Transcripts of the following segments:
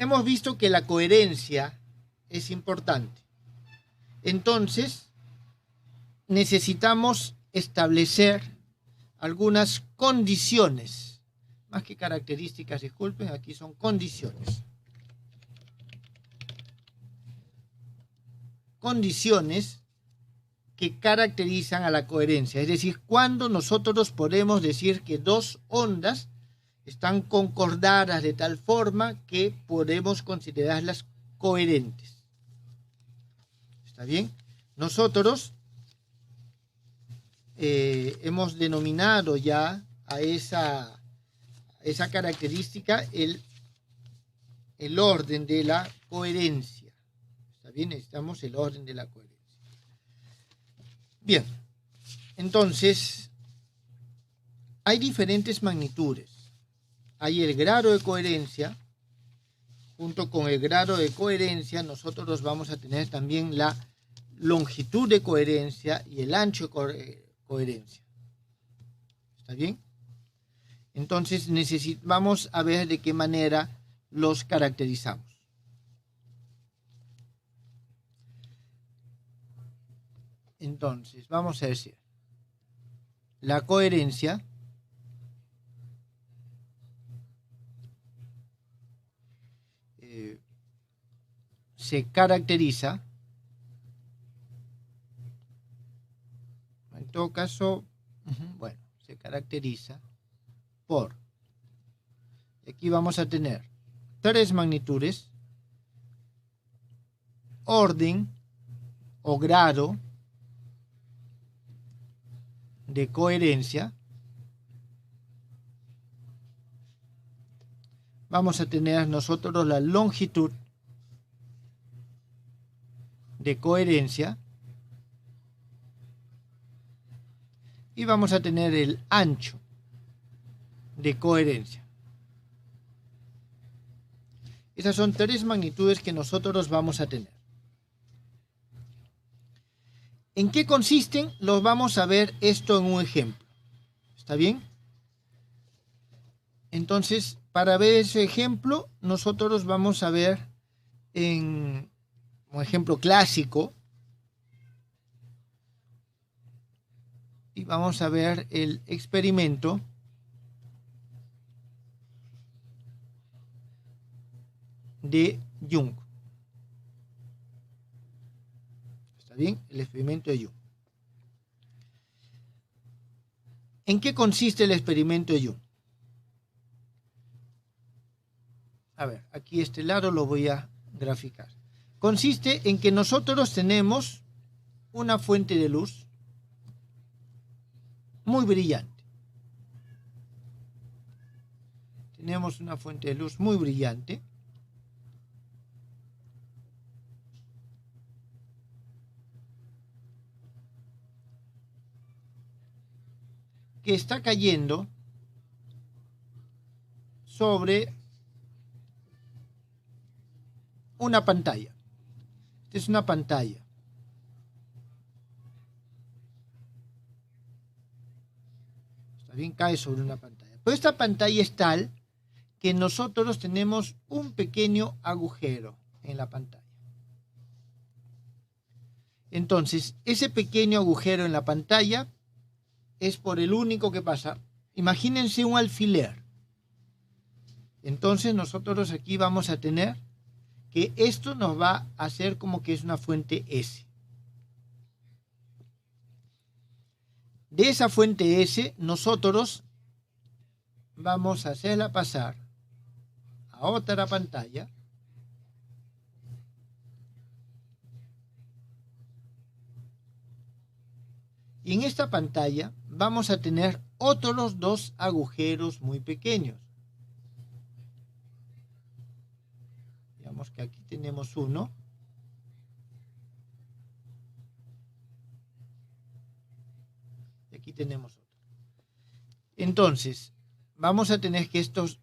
hemos visto que la coherencia es importante. Entonces, necesitamos establecer algunas condiciones, más que características, disculpen, aquí son condiciones. Condiciones que caracterizan a la coherencia, es decir, cuando nosotros podemos decir que dos ondas están concordadas de tal forma que podemos considerarlas coherentes. ¿Está bien? Nosotros hemos denominado ya a esa característica el orden de la coherencia. ¿Está bien? Necesitamos el orden de la coherencia. Bien, entonces, hay diferentes magnitudes. Hay el grado de coherencia. Junto con el grado de coherencia, nosotros vamos a tener también la longitud de coherencia y el ancho de coherencia. ¿Está bien? Entonces, vamos a ver de qué manera los caracterizamos. Entonces, vamos a decir, la coherencia se caracteriza, en todo caso, bueno, se caracteriza por, aquí vamos a tener tres magnitudes, orden o grado de coherencia. Vamos a tener nosotros la longitud de coherencia y vamos a tener el ancho de coherencia. Esas son tres magnitudes que nosotros vamos a tener. ¿En qué consisten? Los vamos a ver esto en un ejemplo. ¿Está bien? Entonces, para ver ese ejemplo, nosotros vamos a ver en un ejemplo clásico y vamos a ver el experimento de Young. ¿Está bien? El experimento de Young. ¿En qué consiste el experimento de Young? A ver, aquí este lado lo voy a graficar. Consiste en que nosotros tenemos una fuente de luz muy brillante. Tenemos una fuente de luz muy brillante. Que está cayendo sobre una pantalla. Esta es una pantalla. Está bien, cae sobre una pantalla. Pero esta pantalla es tal que nosotros tenemos un pequeño agujero en la pantalla. Entonces, ese pequeño agujero en la pantalla es por el único que pasa. Imagínense un alfiler. Entonces, nosotros aquí vamos a tener que esto nos va a hacer como que es una fuente S. De esa fuente S, nosotros vamos a hacerla pasar a otra pantalla. Y en esta pantalla vamos a tener otros dos agujeros muy pequeños. Digamos que aquí tenemos uno. Y aquí tenemos otro. Entonces, vamos a tener que estos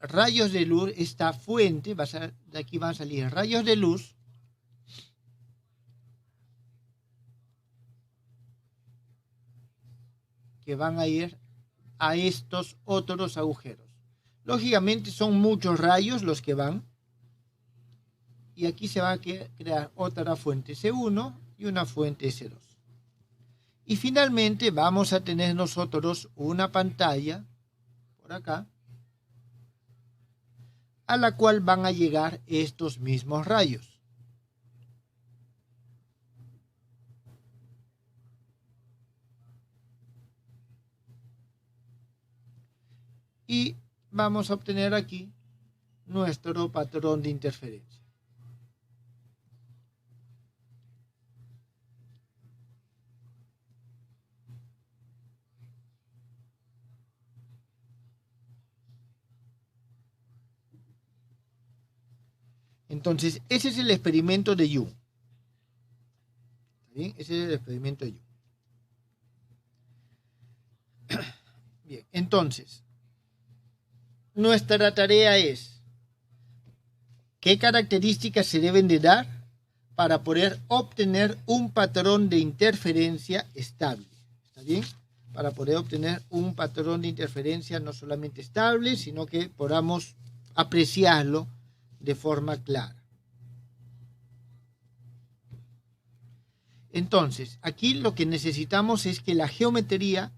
rayos de luz, esta fuente, de aquí van a salir rayos de luz que van a ir a estos otros agujeros. Lógicamente son muchos rayos los que van, y aquí se va a crear otra fuente C1 y una fuente C2. Y finalmente vamos a tener nosotros una pantalla por acá a la cual van a llegar estos mismos rayos. Y vamos a obtener aquí nuestro patrón de interferencia. Entonces, ese es el experimento de Young. ¿Bien? Ese es el experimento de Young. Bien, entonces, nuestra tarea es qué características se deben de dar para poder obtener un patrón de interferencia estable. ¿Está bien? Para poder obtener un patrón de interferencia no solamente estable, sino que podamos apreciarlo de forma clara. Entonces, aquí lo que necesitamos es que la geometría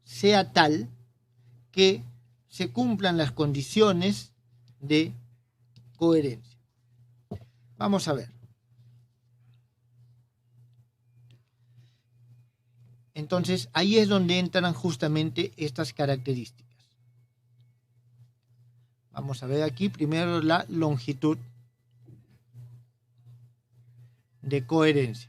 sea tal que se cumplan las condiciones de coherencia. Vamos a ver. Entonces, ahí es donde entran justamente estas características. Vamos a ver aquí primero la longitud de coherencia.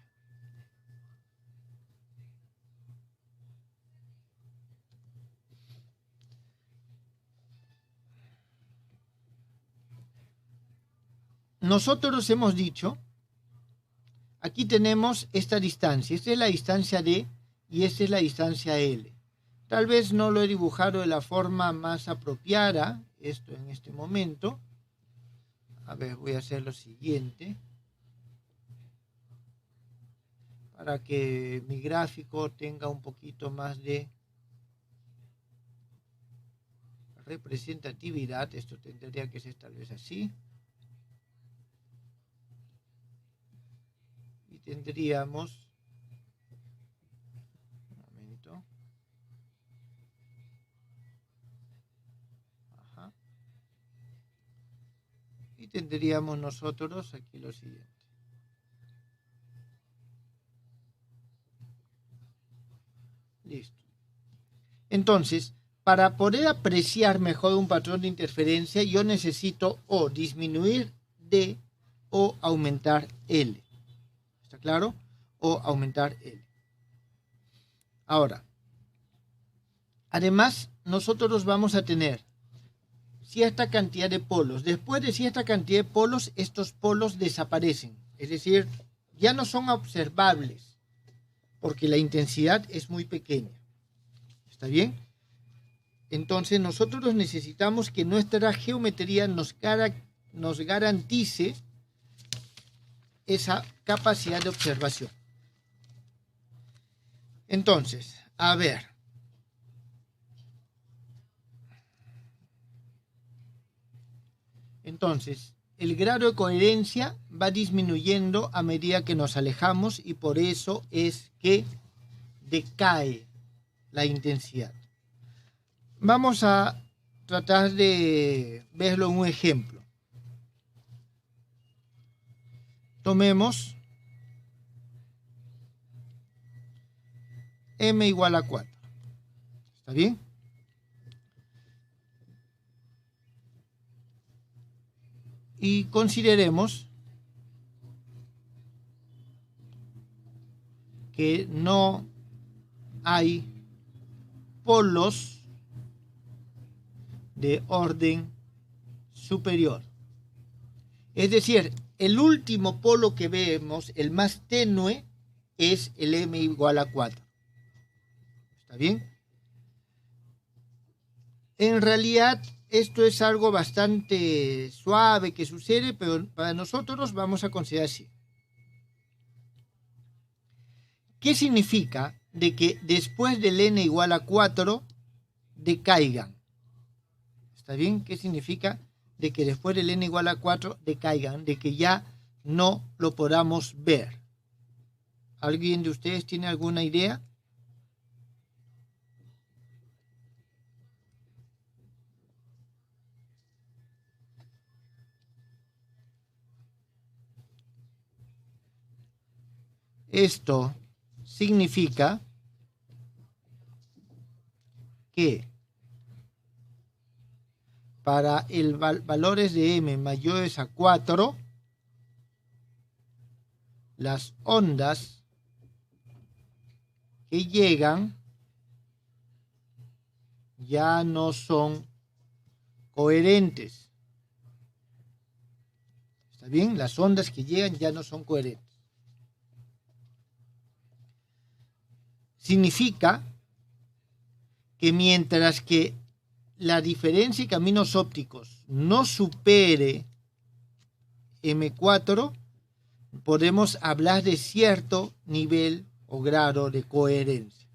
Nosotros hemos dicho, aquí tenemos esta distancia. Esta es la distancia D y esta es la distancia L. Tal vez no lo he dibujado de la forma más apropiada, esto en este momento. A ver, voy a hacer lo siguiente. Para que mi gráfico tenga un poquito más de representatividad. Esto tendría que ser tal vez así. Y tendríamos... Un momento. Ajá. Y tendríamos nosotros aquí lo siguiente. Listo. Entonces, para poder apreciar mejor un patrón de interferencia, yo necesito o disminuir D o aumentar L. ¿Está claro? O aumentar L. Ahora, además, nosotros vamos a tener cierta cantidad de polos. Después de cierta cantidad de polos, estos polos desaparecen. Es decir, ya no son observables, porque la intensidad es muy pequeña. ¿Está bien? Entonces nosotros necesitamos que nuestra geometría nos garantice esa capacidad de observación. Entonces, a ver. Entonces, el grado de coherencia va disminuyendo a medida que nos alejamos y por eso es que decae la intensidad. Vamos a tratar de verlo en un ejemplo. Tomemos m igual a 4. ¿Está bien? Y consideremos que no hay polos de orden superior. Es decir, el último polo que vemos, el más tenue, es el m igual a 4. ¿Está bien? En realidad, esto es algo bastante suave que sucede, pero para nosotros vamos a considerar así. ¿Qué significa de que después del n igual a 4 decaigan? ¿Está bien? ¿Qué significa de que después del n igual a 4 decaigan, de que ya no lo podamos ver. ¿Alguien de ustedes tiene alguna idea? Esto significa que para el valores de m mayores a 4, las ondas que llegan ya no son coherentes. ¿Está bien? Las ondas que llegan ya no son coherentes. Significa que mientras que la diferencia de caminos ópticos no supere M4, podemos hablar de cierto nivel o grado de coherencia.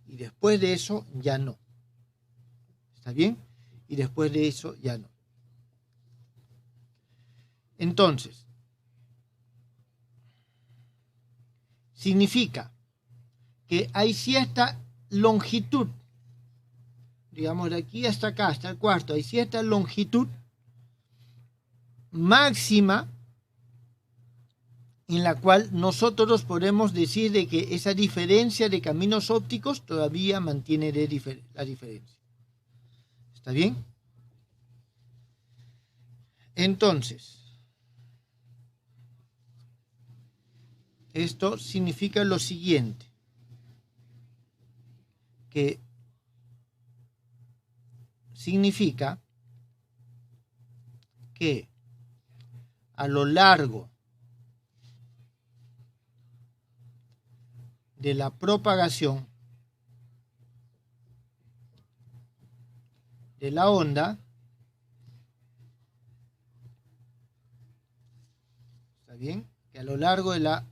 Y después de eso ya no. ¿Está bien? Y después de eso ya no. Entonces, significa que hay cierta longitud, digamos de aquí hasta acá, hasta el cuarto, hay cierta longitud máxima en la cual nosotros podemos decir de que esa diferencia de caminos ópticos todavía mantiene la diferencia. ¿Está bien? Entonces, esto significa lo siguiente, que significa que a lo largo de la propagación de la onda, ¿está bien? Que a lo largo de la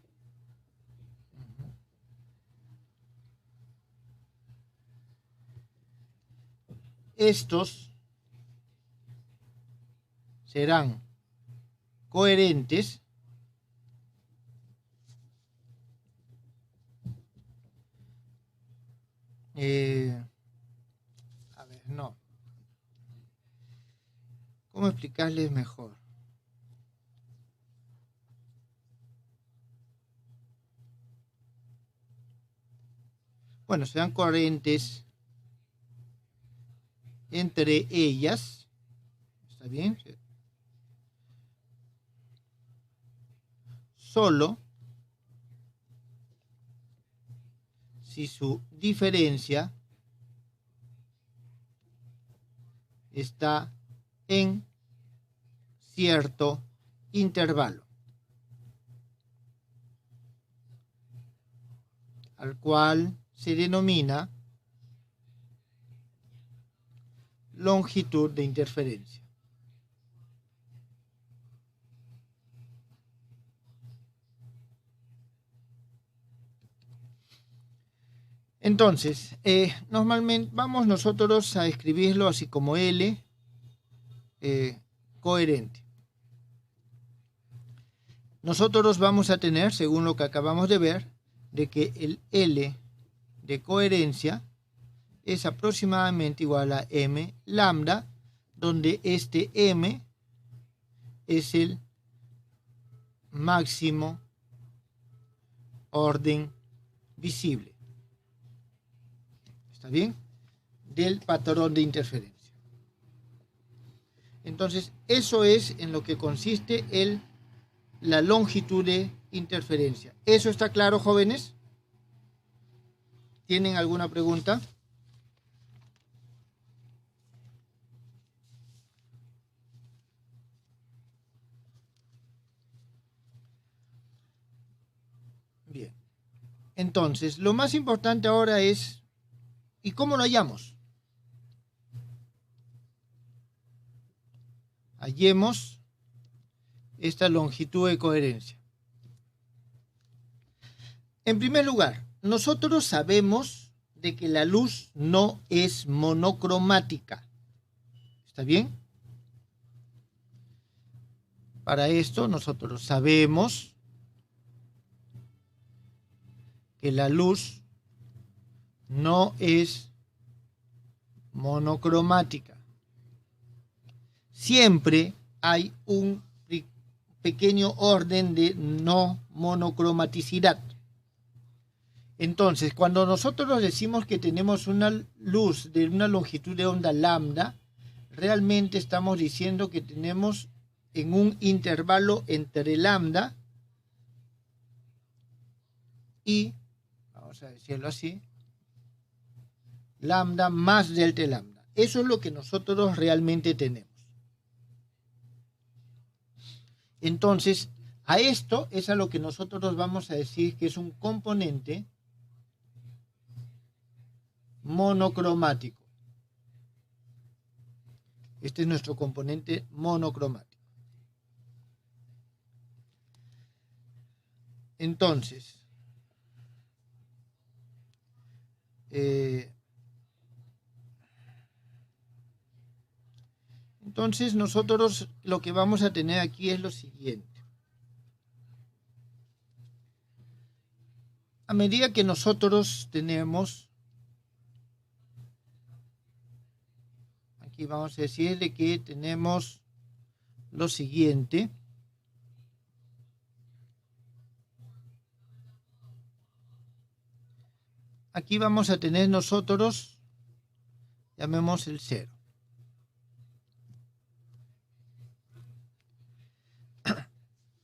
estos serán coherentes a ver, no. ¿Cómo explicarles mejor? Bueno, serán coherentes entre ellas. ¿Está bien? Solo si su diferencia está en cierto intervalo, al cual se denomina longitud de interferencia. Entonces, normalmente vamos nosotros a escribirlo así como L coherente. Nosotros vamos a tener, según lo que acabamos de ver, de que el L de coherencia es aproximadamente igual a m lambda, donde este m es el máximo orden visible. ¿Está bien? Del patrón de interferencia. Entonces, eso es en lo que consiste la longitud de interferencia. ¿Eso está claro, jóvenes? ¿Tienen alguna pregunta? Bien. Entonces, lo más importante ahora es, ¿y cómo lo hallamos? Hallemos esta longitud de coherencia. En primer lugar, nosotros sabemos de que la luz no es monocromática. ¿Está bien? Para esto nosotros sabemos que la luz no es monocromática. Siempre hay un pequeño orden de no monocromaticidad. Entonces, cuando nosotros decimos que tenemos una luz de una longitud de onda lambda, realmente estamos diciendo que tenemos en un intervalo entre lambda y, vamos a decirlo así, lambda más delta lambda. Eso es lo que nosotros realmente tenemos. Entonces, a esto es a lo que nosotros vamos a decir que es un componente monocromático. Este es nuestro componente monocromático. Entonces, nosotros lo que vamos a tener aquí es lo siguiente. A medida que nosotros tenemos, aquí vamos a decir de que tenemos lo siguiente. Aquí vamos a tener nosotros, llamemos el 0.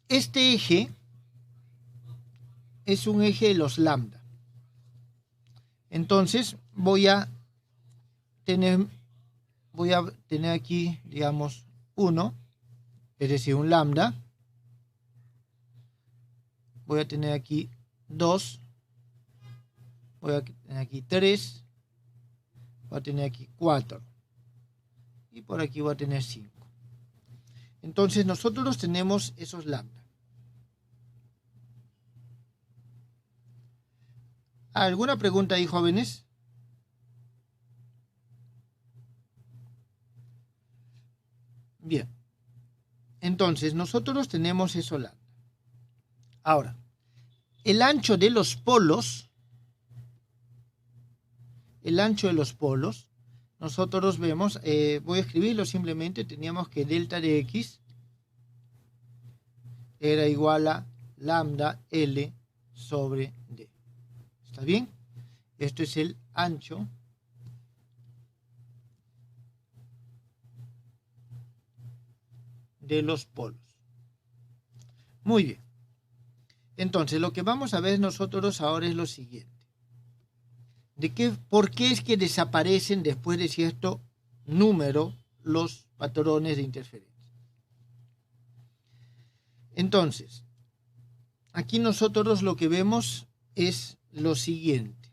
Este eje es un eje de los lambda. Entonces voy a tener aquí, digamos, 1, es decir, un lambda. Voy a tener aquí 2. Voy a tener aquí 3. Voy a tener aquí 4. Y por aquí voy a tener 5. Entonces nosotros tenemos esos lambda. ¿Alguna pregunta ahí, jóvenes? Bien. Entonces, nosotros tenemos eso lambda. Ahora, el ancho de los polos, nosotros vemos, voy a escribirlo simplemente, teníamos que delta de X era igual a lambda L sobre D. ¿Está bien? Esto es el ancho de los polos. Muy bien. Entonces, lo que vamos a ver nosotros ahora es lo siguiente. ¿Por qué es que desaparecen después de cierto número los patrones de interferencia? Entonces, aquí nosotros lo que vemos es lo siguiente.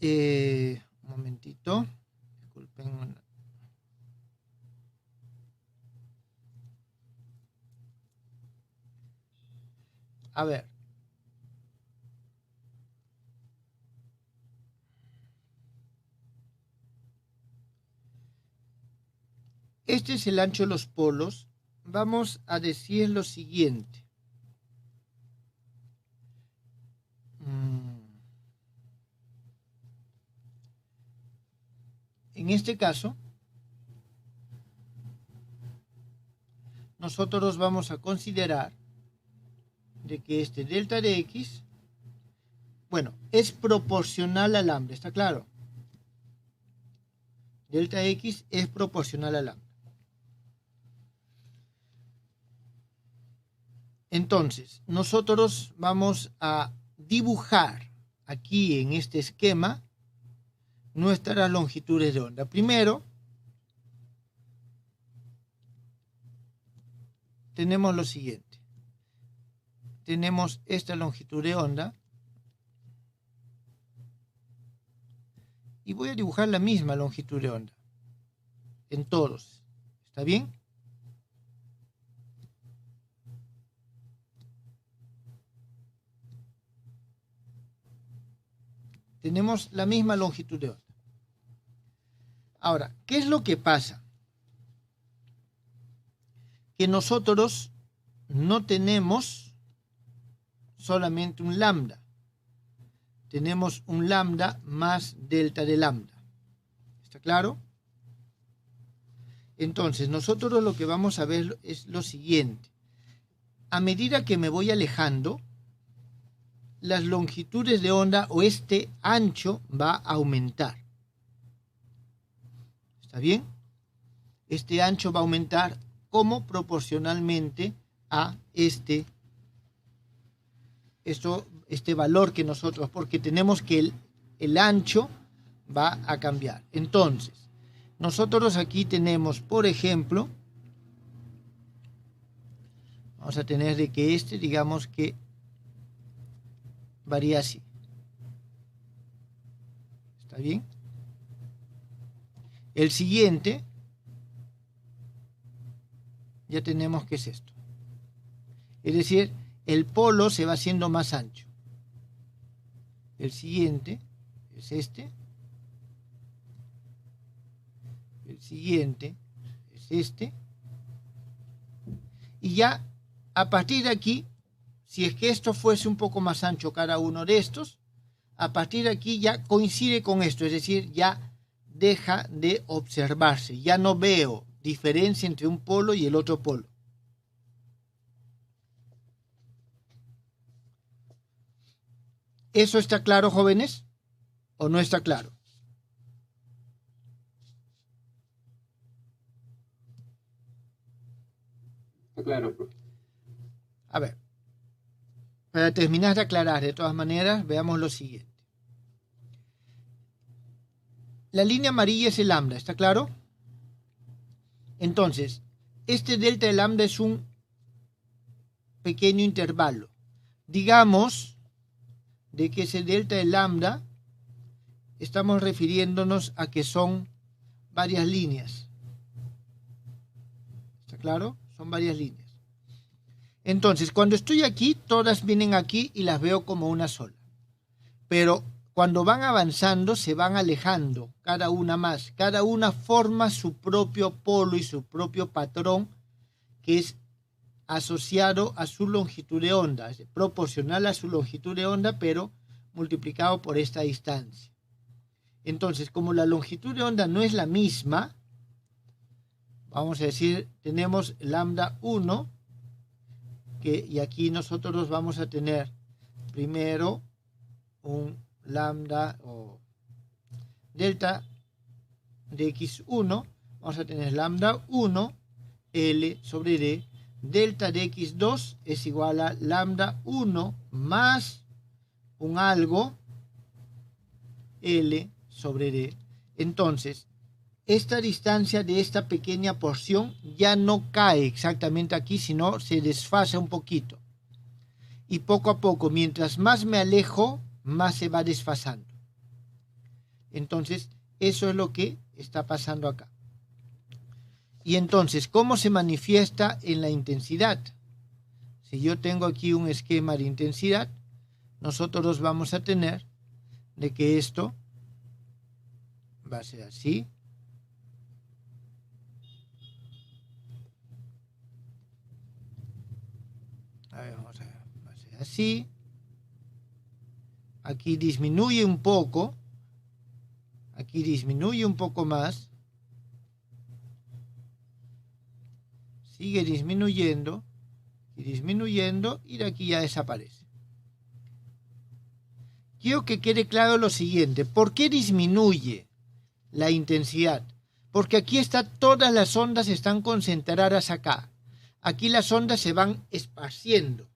Un momentito. Disculpen. A ver. Este es el ancho de los polos. Vamos a decir lo siguiente. En este caso, nosotros vamos a considerar de que este delta de X, bueno, es proporcional al lambda, ¿está claro? Delta X es proporcional al lambda. Entonces, nosotros vamos a dibujar aquí en este esquema nuestras longitudes de onda. Primero, tenemos lo siguiente. Tenemos esta longitud de onda. Y voy a dibujar la misma longitud de onda en todos. ¿Está bien? Tenemos la misma longitud de onda. Ahora, ¿qué es lo que pasa? Que nosotros no tenemos solamente un lambda. Tenemos un lambda más delta de lambda. ¿Está claro? Entonces, nosotros lo que vamos a ver es lo siguiente. A medida que me voy alejando, las longitudes de onda o este ancho va a aumentar. ¿Está bien? Este ancho va a aumentar como proporcionalmente a este valor que nosotros, porque tenemos que el ancho va a cambiar. Entonces, nosotros aquí tenemos, por ejemplo, vamos a tener de que digamos que varía así. ¿Está bien? El siguiente, ya tenemos que es esto. Es decir, el polo se va haciendo más ancho. El siguiente es este. El siguiente es este. Y ya a partir de aquí, si es que esto fuese un poco más ancho cada uno de estos, a partir de aquí ya coincide con esto, es decir, ya deja de observarse. Ya no veo diferencia entre un polo y el otro polo. ¿Eso está claro, jóvenes? ¿O no está claro? Está claro, profe. A ver, para terminar de aclarar, de todas maneras, veamos lo siguiente. La línea amarilla es el lambda, ¿está claro? Entonces, este delta de lambda es un pequeño intervalo. Digamos de que ese delta de lambda estamos refiriéndonos a que son varias líneas. ¿Está claro? Son varias líneas. Entonces, cuando estoy aquí, todas vienen aquí y las veo como una sola. Pero cuando van avanzando, se van alejando, cada una más. Cada una forma su propio polo y su propio patrón, que es asociado a su longitud de onda, es proporcional a su longitud de onda, pero multiplicado por esta distancia. Entonces, como la longitud de onda no es la misma, vamos a decir, tenemos lambda 1, y aquí nosotros vamos a tener primero un lambda o delta de x1, vamos a tener lambda 1 L sobre D, delta de x2 es igual a lambda 1 más un algo L sobre D. Entonces, esta distancia de esta pequeña porción ya no cae exactamente aquí, sino se desfasa un poquito. Y poco a poco, mientras más me alejo, más se va desfasando. Entonces, eso es lo que está pasando acá. Y entonces, ¿cómo se manifiesta en la intensidad? Si yo tengo aquí un esquema de intensidad, nosotros vamos a tener de que esto va a ser así. A ver, vamos a ver, va a ser así. Aquí disminuye un poco. Aquí disminuye un poco más. Sigue disminuyendo y disminuyendo y de aquí ya desaparece. Quiero que quede claro lo siguiente. ¿Por qué disminuye la intensidad? Porque aquí todas las ondas están concentradas acá. Aquí las ondas se van esparciendo.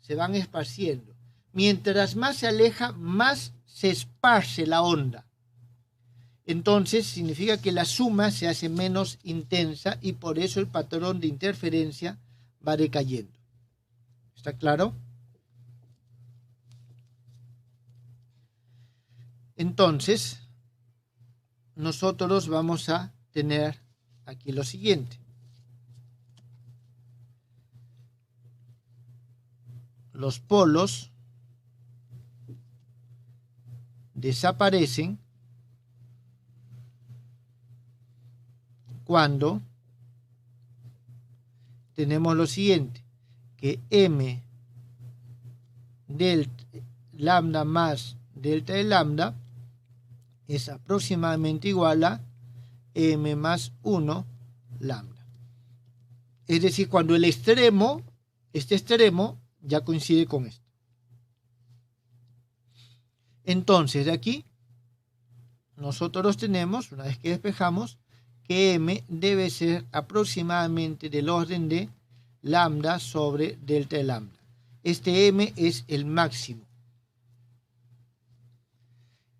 Se van esparciendo. Mientras más se aleja, más se esparce la onda. Entonces significa que la suma se hace menos intensa y por eso el patrón de interferencia va decayendo. ¿Está claro? Entonces, nosotros vamos a tener aquí lo siguiente. Los polos desaparecen cuando tenemos lo siguiente, que m delta lambda más delta de lambda es aproximadamente igual a m más 1 lambda. Es decir, cuando el extremo, este extremo, ya coincide con esto. Entonces, de aquí, nosotros tenemos, una vez que despejamos, que m debe ser aproximadamente del orden de lambda sobre delta de lambda. Este m es el máximo.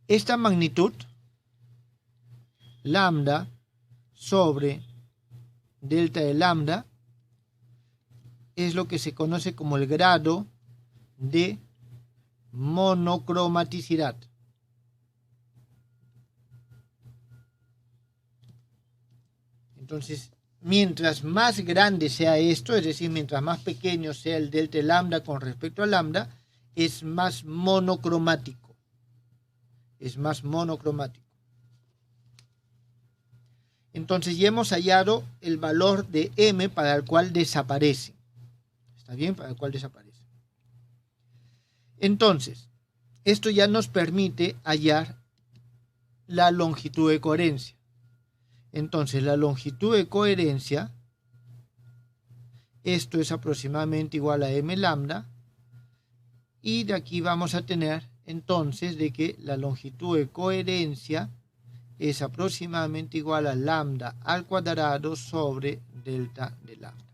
Esta magnitud, lambda sobre delta de lambda, es lo que se conoce como el grado de monocromaticidad. Entonces, mientras más grande sea esto, es decir, mientras más pequeño sea el delta de lambda con respecto a lambda, es más monocromático. Es más monocromático. Entonces ya hemos hallado el valor de m para el cual desaparece. ¿Está bien? Para el cual desaparece. Entonces, esto ya nos permite hallar la longitud de coherencia. Entonces, la longitud de coherencia, esto es aproximadamente igual a m lambda, y de aquí vamos a tener entonces de que la longitud de coherencia es aproximadamente igual a lambda al cuadrado sobre delta de lambda.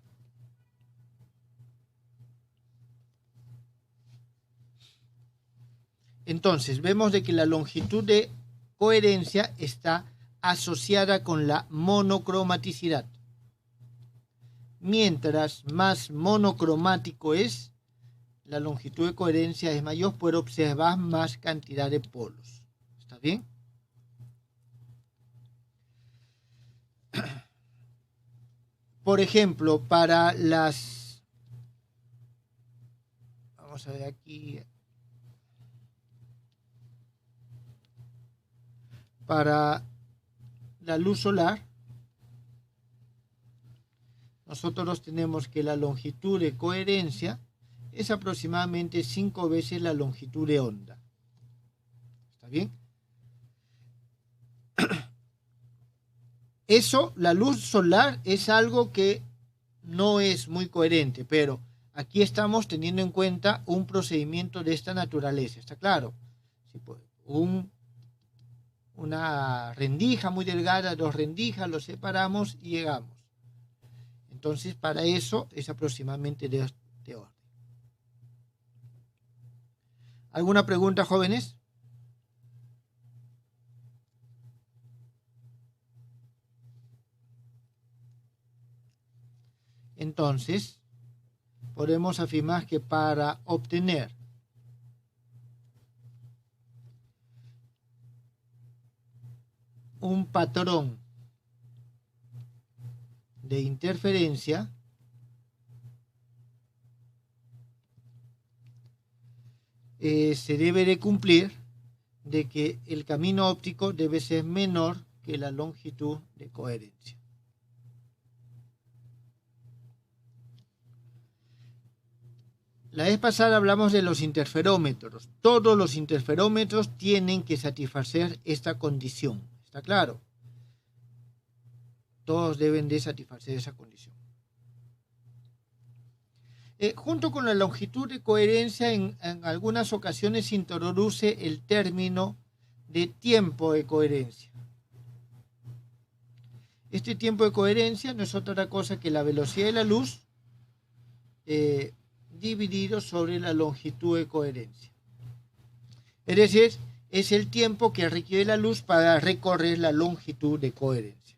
Entonces, vemos de que la longitud de coherencia está asociada con la monocromaticidad. Mientras más monocromático es, la longitud de coherencia es mayor, puede observar más cantidad de polos. ¿Está bien? Por ejemplo, para las... Vamos a ver aquí... Para la luz solar, nosotros tenemos que la longitud de coherencia es aproximadamente 5 veces la longitud de onda. ¿Está bien? Eso, la luz solar es algo que no es muy coherente, pero aquí estamos teniendo en cuenta un procedimiento de esta naturaleza. ¿Está claro? Una rendija muy delgada, dos rendijas, los separamos y llegamos. Entonces, para eso es aproximadamente de orden. ¿Alguna pregunta, jóvenes? Entonces, podemos afirmar que para obtener un patrón de interferencia, se debe de cumplir de que el camino óptico debe ser menor que la longitud de coherencia. La vez pasada hablamos de los interferómetros. Todos los interferómetros tienen que satisfacer esta condición. ¿Está claro? Todos deben de satisfacer esa condición. Junto con la longitud de coherencia, en algunas ocasiones se introduce el término de tiempo de coherencia. Este tiempo de coherencia no es otra cosa que la velocidad de la luz dividido sobre la longitud de coherencia. Es decir, es el tiempo que requiere la luz para recorrer la longitud de coherencia.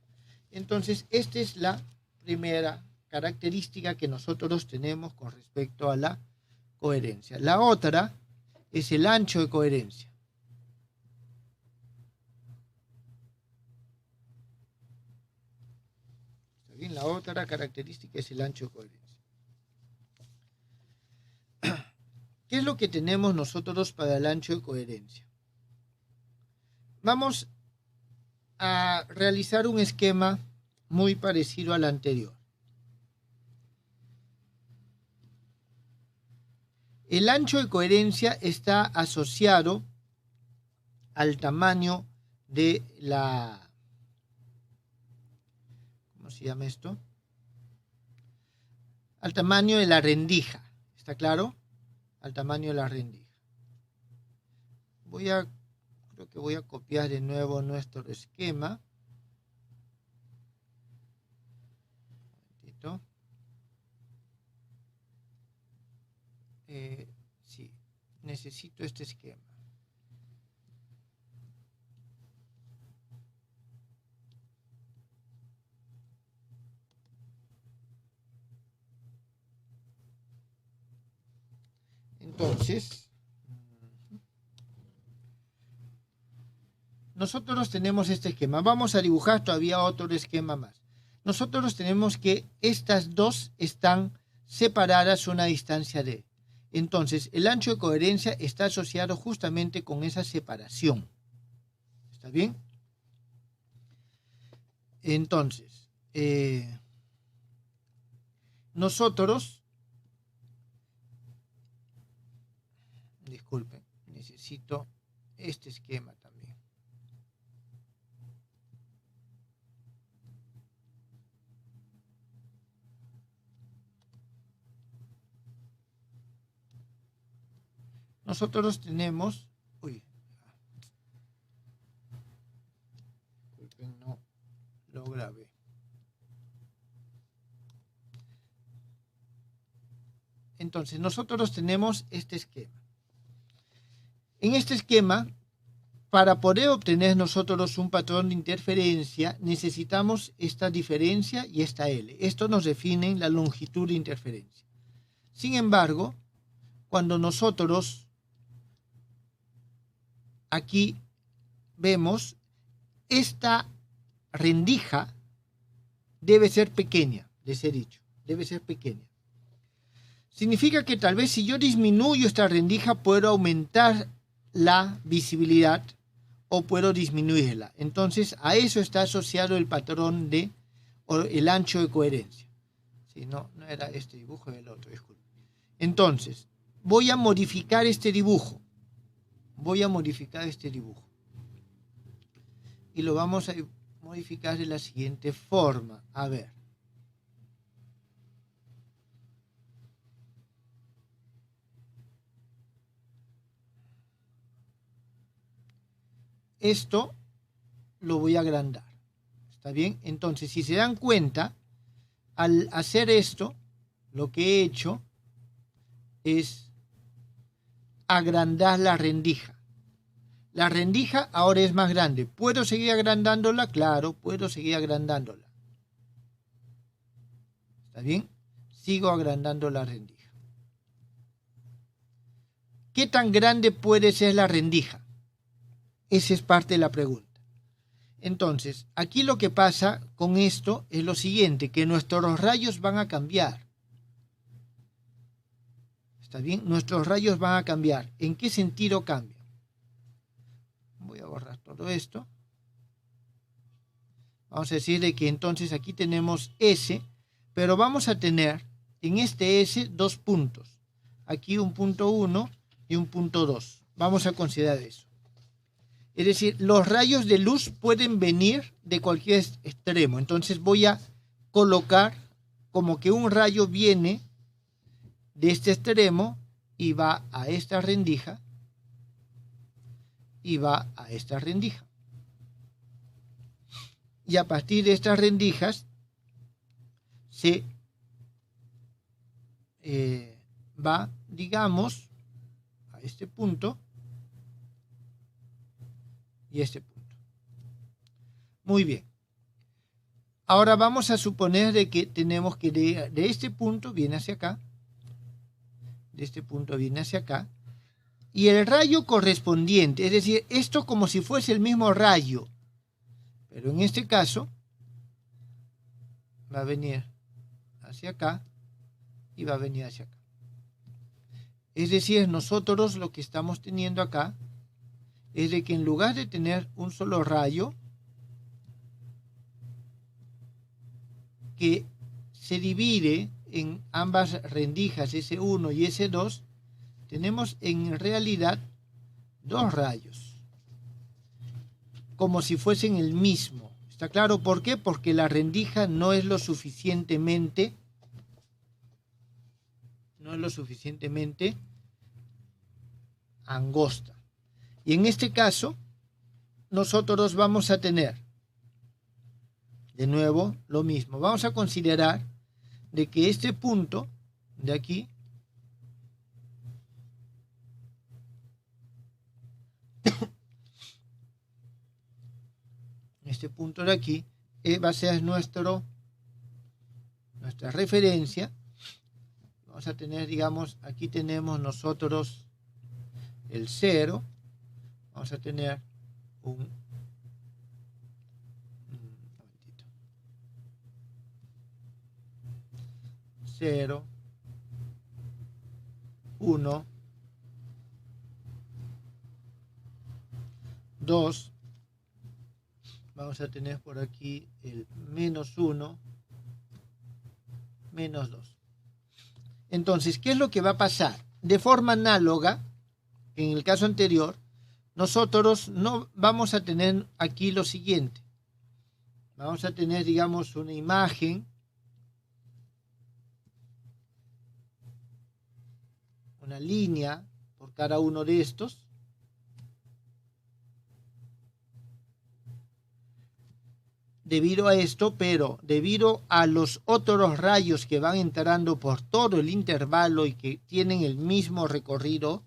Entonces, esta es la primera característica que nosotros tenemos con respecto a la coherencia. La otra es el ancho de coherencia. ¿Está bien? La otra característica es el ancho de coherencia. ¿Qué es lo que tenemos nosotros para el ancho de coherencia? Vamos a realizar un esquema muy parecido al anterior. El ancho de coherencia está asociado al tamaño de la... ¿Cómo se llama esto? Al tamaño de la rendija. ¿Está claro? Al tamaño de la rendija. Creo que voy a copiar de nuevo nuestro esquema. Un momentito. Sí, necesito este esquema. Entonces, nosotros tenemos este esquema. Vamos a dibujar todavía otro esquema más. Nosotros tenemos que estas dos están separadas a una distancia de. Entonces, el ancho de coherencia está asociado justamente con esa separación. ¿Está bien? Entonces, nosotros, disculpen, necesito este esquema también. Nosotros tenemos, disculpen, no lo grabé. Entonces, nosotros tenemos este esquema. En este esquema, para poder obtener nosotros un patrón de interferencia, necesitamos esta diferencia y esta L. Esto nos define la longitud de interferencia. Sin embargo, cuando nosotros aquí vemos, esta rendija debe ser pequeña, les he dicho, debe ser pequeña. Significa que tal vez si yo disminuyo esta rendija puedo aumentar la visibilidad o puedo disminuirla. Entonces a eso está asociado el patrón de o el ancho de coherencia. Si no era este dibujo, era el otro, disculpe. Entonces voy a modificar este dibujo. Y lo vamos a modificar de la siguiente forma. A ver. Esto lo voy a agrandar. ¿Está bien? Entonces, si se dan cuenta, al hacer esto, lo que he hecho es agrandar la rendija. La rendija ahora es más grande. ¿Puedo seguir agrandándola? Claro, puedo seguir agrandándola. ¿Está bien? Sigo agrandando la rendija. ¿Qué tan grande puede ser la rendija? Esa es parte de la pregunta. Entonces, aquí lo que pasa con esto es lo siguiente, que nuestros rayos van a cambiar. ¿Está bien? Nuestros rayos van a cambiar. ¿En qué sentido cambian? Voy a borrar todo esto. Vamos a decirle que entonces aquí tenemos S, pero vamos a tener en este S dos puntos. Aquí un punto 1 y un punto 2. Vamos a considerar eso. Es decir, los rayos de luz pueden venir de cualquier extremo. Entonces voy a colocar como que un rayo viene de este extremo y va a esta rendija y va a esta rendija. Y a partir de estas rendijas se va, digamos, a este punto y este punto. Muy bien. Ahora vamos a suponer de que tenemos que de este punto viene hacia acá, de este punto viene hacia acá, y el rayo correspondiente, es decir, esto como si fuese el mismo rayo, pero en este caso va a venir hacia acá y va a venir hacia acá. Es decir, nosotros lo que estamos teniendo acá es de que en lugar de tener un solo rayo, que se divide en ambas rendijas S1 y S2, tenemos en realidad dos rayos, como si fuesen el mismo. ¿Está claro por qué? Porque la rendija no es lo suficientemente angosta. Y en este caso, nosotros vamos a tener, de nuevo, lo mismo. Vamos a considerar de que este punto de aquí va a ser nuestra referencia. Vamos a tener, digamos, aquí tenemos nosotros el 0. Vamos a tener un 0, 1, 2, vamos a tener por aquí el menos 1, menos 2. Entonces, ¿qué es lo que va a pasar? De forma análoga, en el caso anterior, nosotros no vamos a tener aquí lo siguiente. Vamos a tener, digamos, una imagen, una línea por cada uno de estos. Debido a esto, pero debido a los otros rayos que van entrando por todo el intervalo y que tienen el mismo recorrido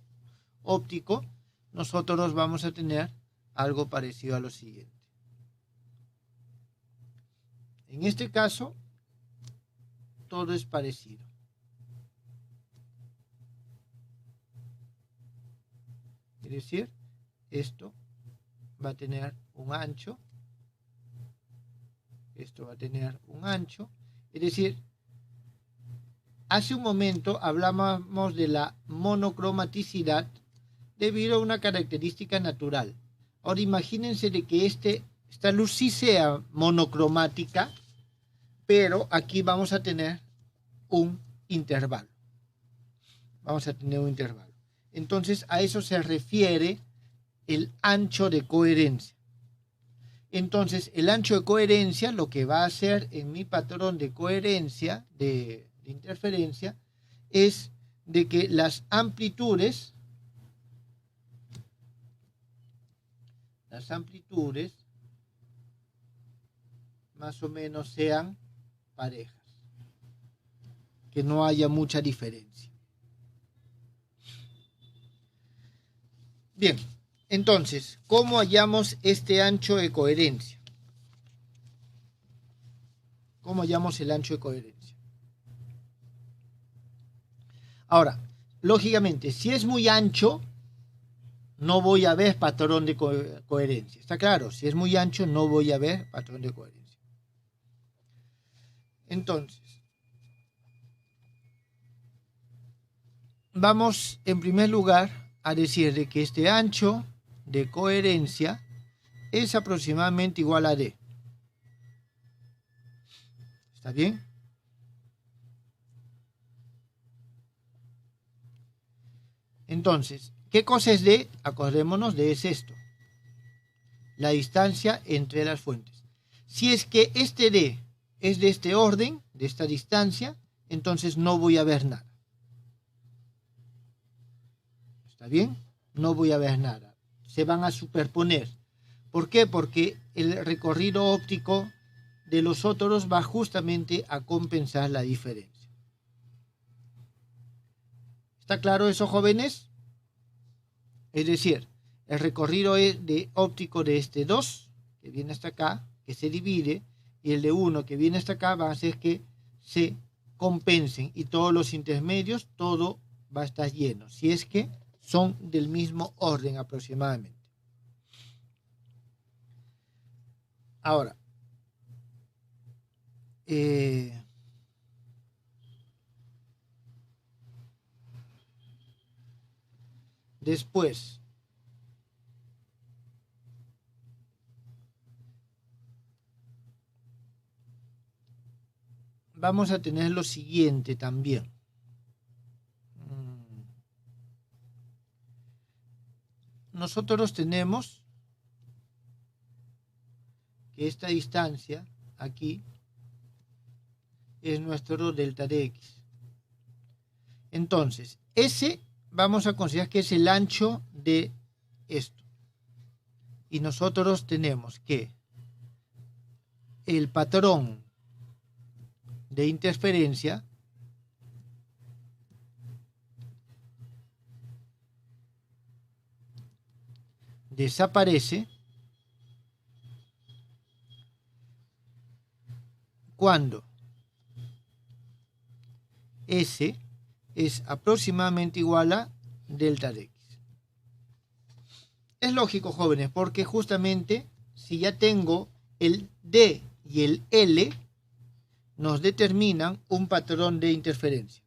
óptico, nosotros vamos a tener algo parecido a lo siguiente. En este caso, todo es parecido. Es decir, esto va a tener un ancho. Esto va a tener un ancho. Es decir, hace un momento hablábamos de la monocromaticidad debido a una característica natural. Ahora imagínense de que esta luz sí sea monocromática, pero aquí vamos a tener un intervalo. Vamos a tener un intervalo. Entonces a eso se refiere el ancho de coherencia. Entonces, el ancho de coherencia, lo que va a hacer en mi patrón de coherencia, de interferencia, es de que las amplitudes más o menos sean parejas, que no haya mucha diferencia. Bien. Entonces, ¿cómo hallamos este ancho de coherencia? ¿Cómo hallamos el ancho de coherencia? Ahora, lógicamente, si es muy ancho, no voy a ver patrón de coherencia. ¿Está claro? Si es muy ancho, no voy a ver patrón de coherencia. Entonces, vamos en primer lugar a decir de que este ancho de coherencia es aproximadamente igual a D. ¿Está bien? Entonces, ¿qué cosa es D? Acordémonos, D es esto. La distancia entre las fuentes. Si es que este D es de este orden, de esta distancia, entonces no voy a ver nada. ¿Está bien? No voy a ver nada. Se van a superponer. ¿Por qué? Porque el recorrido óptico de los otros va justamente a compensar la diferencia. ¿Está claro eso, jóvenes? Es decir, el recorrido óptico de este 2, que viene hasta acá, que se divide, y el de 1, que viene hasta acá, va a hacer que se compensen. Y todos los intermedios, todo va a estar lleno. Si es que son del mismo orden aproximadamente. Ahora, después, vamos a tener lo siguiente también. Nosotros tenemos que esta distancia aquí es nuestro delta de x. Entonces, ese vamos a considerar que es el ancho de esto. Y nosotros tenemos que el patrón de interferencia desaparece cuando S es aproximadamente igual a delta de x. Es lógico, jóvenes, porque justamente si ya tengo el D y el L, nos determinan un patrón de interferencia.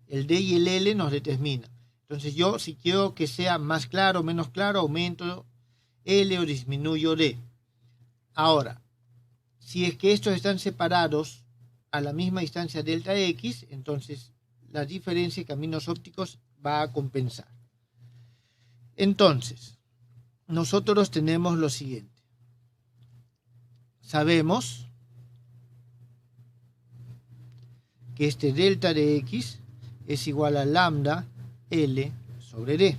El D y el L nos determinan. Entonces yo, si quiero que sea más claro o menos claro, aumento L o disminuyo D. Ahora, si es que estos están separados a la misma distancia delta X, entonces la diferencia de caminos ópticos va a compensar. Entonces, nosotros tenemos lo siguiente. Sabemos que este delta de X es igual a lambda L sobre D.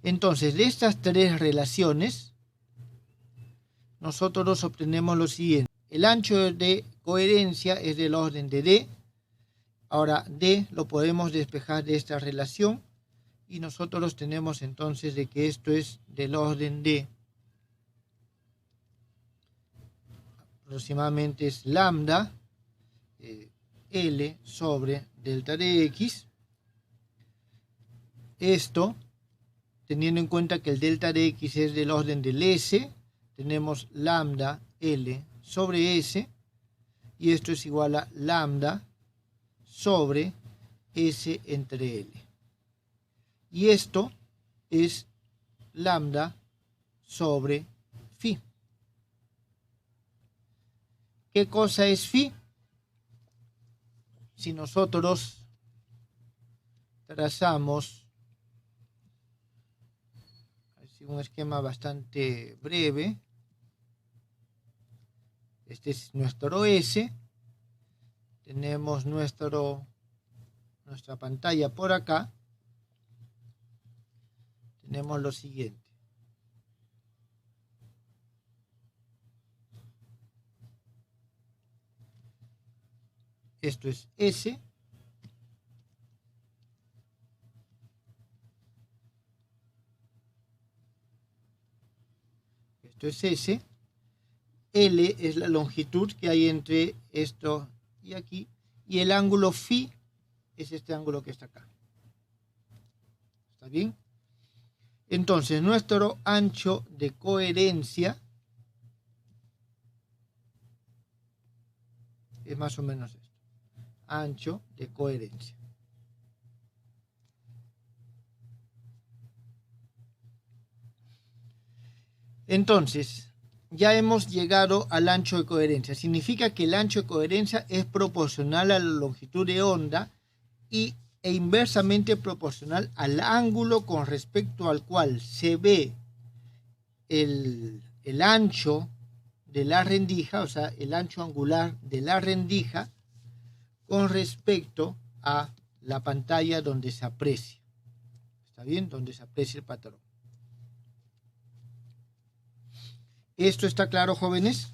Entonces, de estas tres relaciones, nosotros obtenemos lo siguiente. El ancho de coherencia es del orden de D. Ahora, D lo podemos despejar de esta relación y nosotros tenemos entonces de que esto es del orden de aproximadamente es lambda L sobre delta de X. Esto, teniendo en cuenta que el delta de X es del orden del S, tenemos lambda L sobre S, y esto es igual a lambda sobre S entre L. Y esto es lambda sobre phi. ¿Qué cosa es phi? Si nosotros trazamos un esquema bastante breve, este es nuestro S, tenemos nuestra pantalla por acá, tenemos lo siguiente. Esto es S. Esto es S. L es la longitud que hay entre esto y aquí. Y el ángulo phi es este ángulo que está acá. ¿Está bien? Entonces, nuestro ancho de coherencia es más o menos esto. Ancho de coherencia. Entonces, ya hemos llegado al ancho de coherencia. Significa que el ancho de coherencia es proporcional a la longitud de onda e inversamente proporcional al ángulo con respecto al cual se ve el ancho de la rendija, o sea, el ancho angular de la rendija con respecto a la pantalla donde se aprecia. ¿Está bien? Donde se aprecia el patrón. ¿Esto está claro, jóvenes?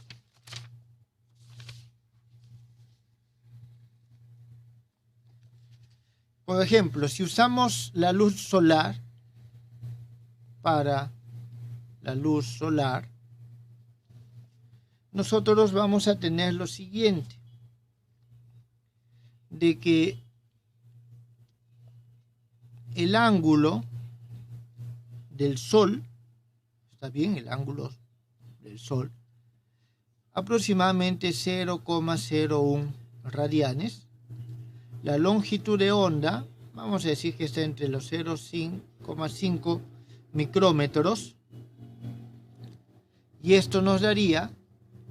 Por ejemplo, si usamos la luz solar para la luz solar, nosotros vamos a tener lo siguiente, de que el ángulo del Sol, ¿está bien? El ángulo del Sol, aproximadamente 0,01 radianes. La longitud de onda, vamos a decir que está entre los 0,5 micrómetros. Y esto nos daría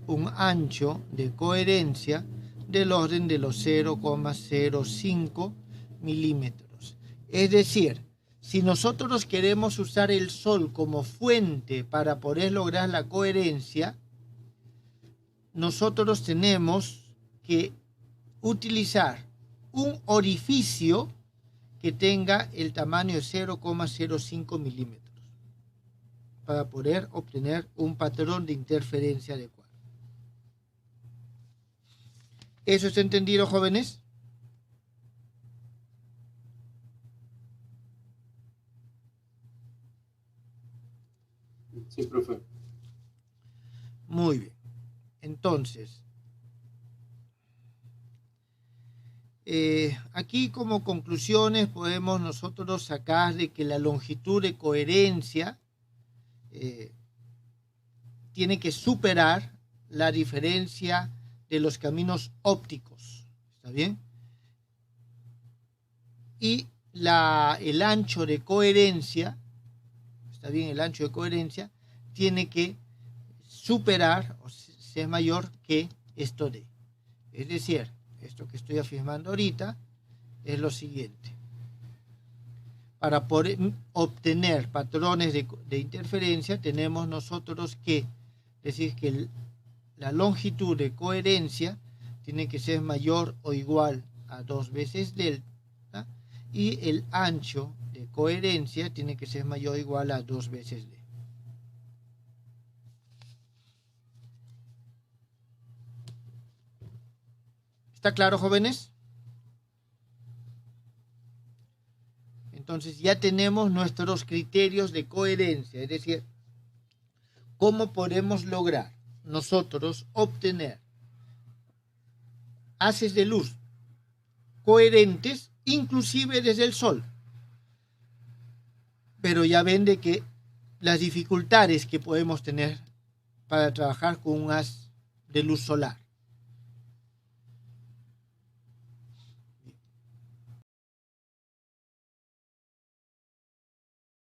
un ancho de coherencia del orden de los 0,05 milímetros. Es decir, si nosotros queremos usar el Sol como fuente para poder lograr la coherencia, nosotros tenemos que utilizar un orificio que tenga el tamaño de 0,05 milímetros para poder obtener un patrón de interferencia adecuado. ¿Eso está entendido, jóvenes? Sí, profe. Muy bien. Entonces, aquí como conclusiones podemos nosotros sacar de que la longitud de coherencia tiene que superar la diferencia de los caminos ópticos. ¿Está bien? Y el ancho de coherencia, ¿está bien? El ancho de coherencia tiene que superar o ser mayor que esto de. Es decir, esto que estoy afirmando ahorita es lo siguiente. Para poder obtener patrones de interferencia tenemos nosotros que decir que la longitud de coherencia tiene que ser mayor o igual a 2 veces delta y el ancho de coherencia tiene que ser mayor o igual a 2 veces d. ¿Está claro, jóvenes? Entonces ya tenemos nuestros criterios de coherencia, es decir, cómo podemos lograr nosotros obtener haces de luz coherentes, inclusive desde el Sol. Pero ya ven de que las dificultades que podemos tener para trabajar con un haz de luz solar.